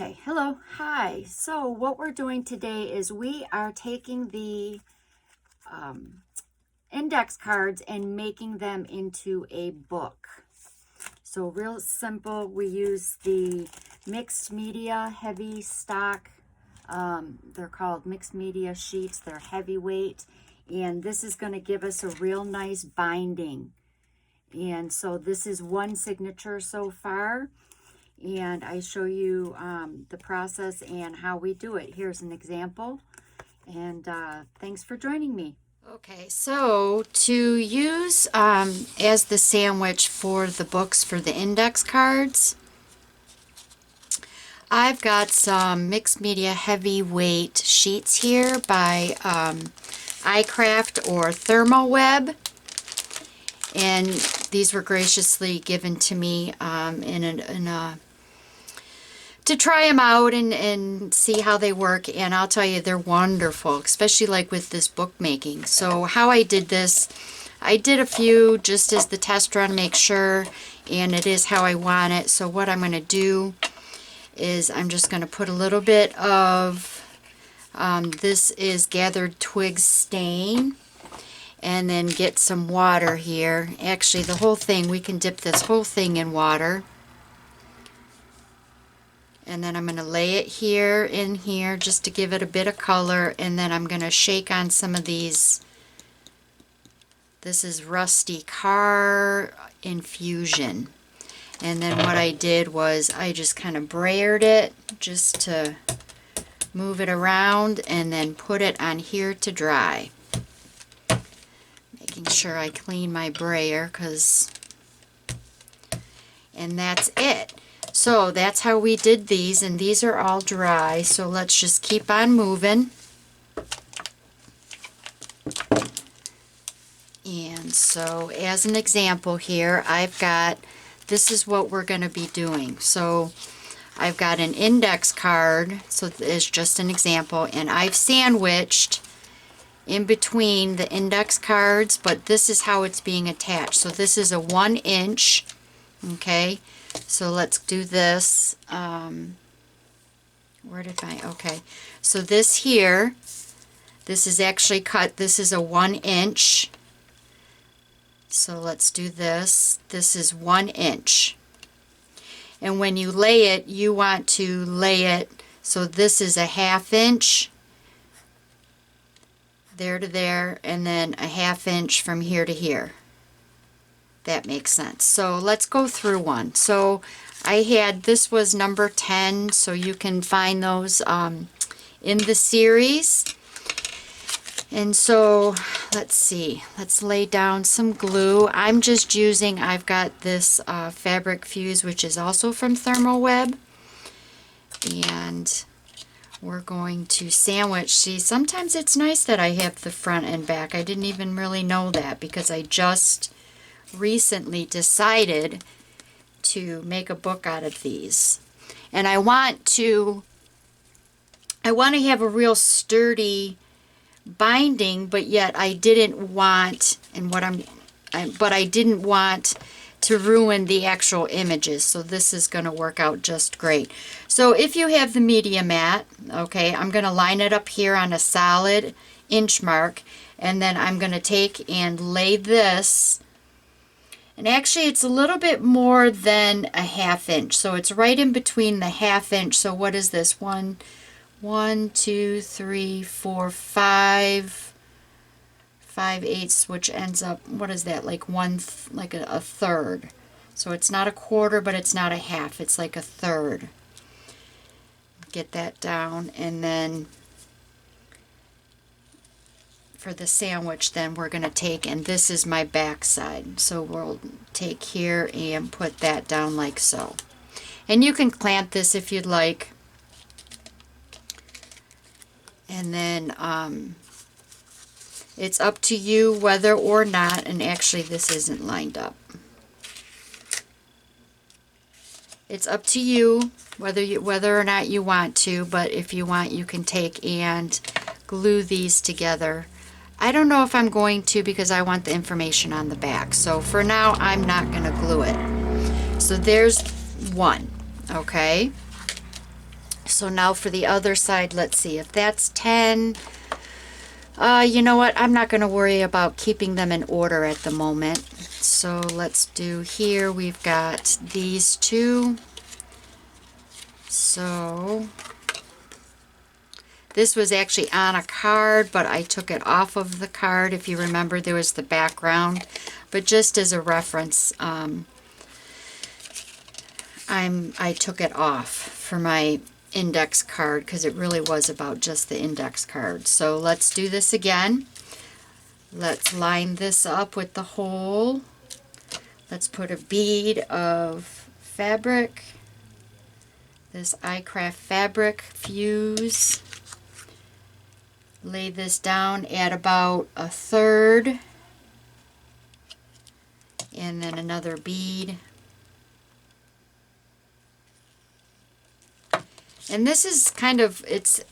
Okay, hello, hi. So what we're doing today is we are taking the index cards and making them into a book. So real simple, we use the mixed media heavy stock. They're called mixed media sheets. They're heavyweight, and this is going to give us a real nice binding. And so this is one signature so far. And I show you the process and how we do it. Here's an example, and thanks for joining me. Okay, so to use as the sandwich for the books for the index cards, I've got some mixed media heavyweight sheets here by ICraft or ThermoWeb, and these were graciously given to me to try them out and see how they work. And I'll tell you, they're wonderful, especially like with this bookmaking. So how I did this, I did a few just as the test run, make sure, and it is how I want it. So what I'm going to do is I'm just going to put a little bit of, this is gathered Twigs stain, and then get some water here. Actually, the whole thing, we can dip this whole thing in water. And then I'm going to lay it here in here just to give it a bit of color, and then I'm going to shake on some of these. This is Rusty Car Infusion. And then what I did was I just kind of brayered it just to move it around and then put it on here to dry. Making sure I clean my brayer, and that's it. So that's how we did these, and these are all dry, so let's just keep on moving. And so as an example here, I've got, this is what we're going to be doing. So I've got an index card, so it's just an example, and I've sandwiched in between the index cards, but this is how it's being attached. So this is a 1 inch, okay? So let's do this. Where did I, okay. So this here, this is actually cut, this is a 1 inch. So let's do this. This is 1 inch. And when you lay it, you want to lay it, so this is a 1/2 inch. There to there, and then a 1/2 inch from here to here. That makes sense. So let's go through one. So I had, this was number 10, so you can find those in the series. And so let's see, let's lay down some glue. I'm just using, I've got this fabric fuse, which is also from ThermoWeb, and we're going to sandwich. See, sometimes it's nice that I have the front and back. I didn't even really know that because I just recently decided to make a book out of these, and I want to have a real sturdy binding, but yet I didn't want, but I didn't want to ruin the actual images, so this is going to work out just great. So if you have the media mat, okay, I'm going to line it up here on a solid inch mark, and then I'm going to take and lay this. And actually it's a little bit more than a 1/2 inch. So it's right in between the 1/2 inch. So what is this? 1, 2, 3, 4, 5 5/8, which ends up, what is that? Like like a third. So it's not a quarter, but it's not a half. It's like a third. Get that down, and then for the sandwich, then we're going to take, and this is my back side, so we'll take here and put that down like so. And you can clamp this if you'd like, and then it's up to you whether or not, and actually this isn't lined up. It's up to you whether or not you want to, but if you want, you can take and glue these together. I don't know if I'm going to, because I want the information on the back. So for now, I'm not going to glue it. So there's one, okay? So now for the other side, let's see if that's 10. You know what? I'm not going to worry about keeping them in order at the moment. So let's do here. We've got these two. So this was actually on a card, but I took it off of the card. If you remember, there was the background. But just as a reference, I took it off for my index card because it really was about just the index card. So let's do this again. Let's line this up with the hole. Let's put a bead of fabric, this ICraft fabric fuse. Lay this down at about a third, and then another bead. And this is kind of, it's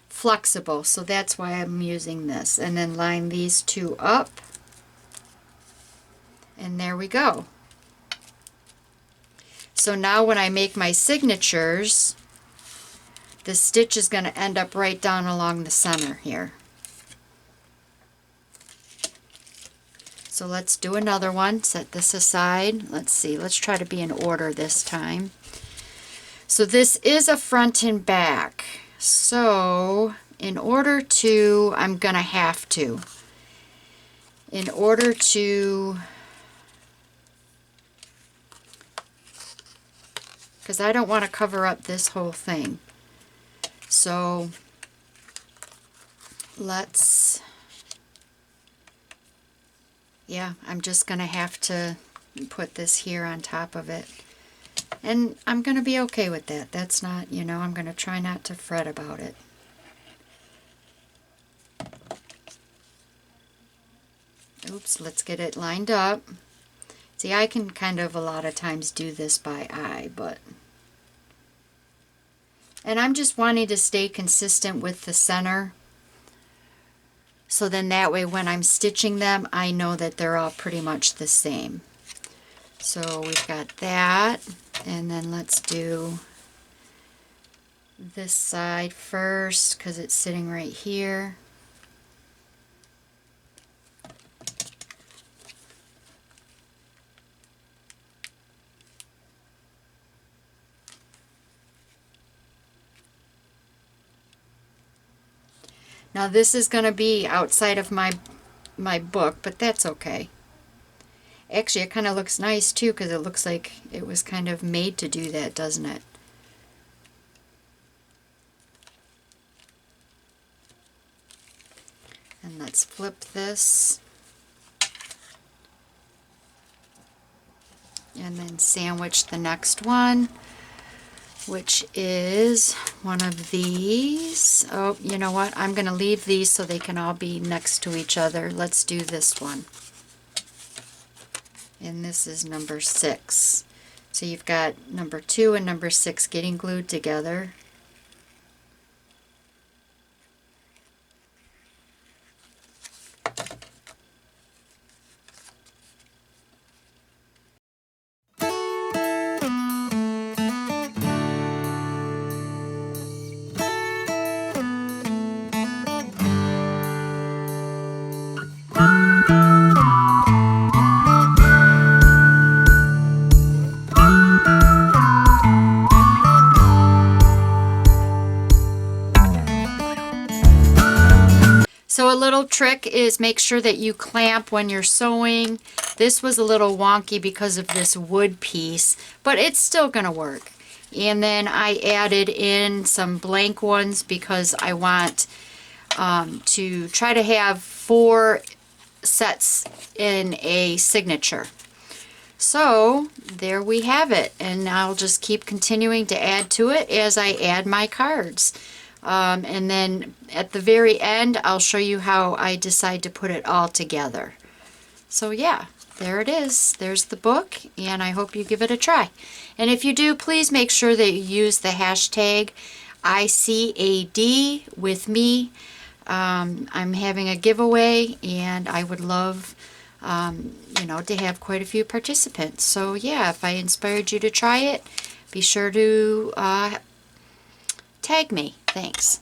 flexible, so that's why I'm using this. And then line these two up. And there we go. So now when I make my signatures, the stitch is going to end up right down along the center here. So let's do another one. Set this aside. Let's see. Let's try to be in order this time. So this is a front and back. So in order to, I'm going to have to, in order to, because I don't want to cover up this whole thing. So let's, yeah, I'm just going to have to put this here on top of it. And I'm going to be okay with that. That's not, you know, I'm going to try not to fret about it. Oops, let's get it lined up. See, I can kind of a lot of times do this by eye, but... And I'm just wanting to stay consistent with the center. So then that way when I'm stitching them, I know that they're all pretty much the same. So we've got that. And then let's do this side first because it's sitting right here. Now this is going to be outside of my book, but that's okay. Actually, it kind of looks nice too because it looks like it was kind of made to do that, doesn't it? And let's flip this. And then sandwich the next one, which is one of these. Oh, you know what? I'm going to leave these so they can all be next to each other. Let's do this one. And this is number 6. So you've got number 2 and number 6 getting glued together. So a little trick is make sure that you clamp when you're sewing. This was a little wonky because of this wood piece, but it's still going to work. And then I added in some blank ones because I want to try to have 4 sets in a signature. So there we have it, and I'll just keep continuing to add to it as I add my cards. And then at the very end, I'll show you how I decide to put it all together. So yeah, there it is. There's the book, and I hope you give it a try. And if you do, please make sure that you use the hashtag ICAD with me. I'm having a giveaway, and I would love you know, to have quite a few participants. So yeah, if I inspired you to try it, be sure to tag me. Thanks.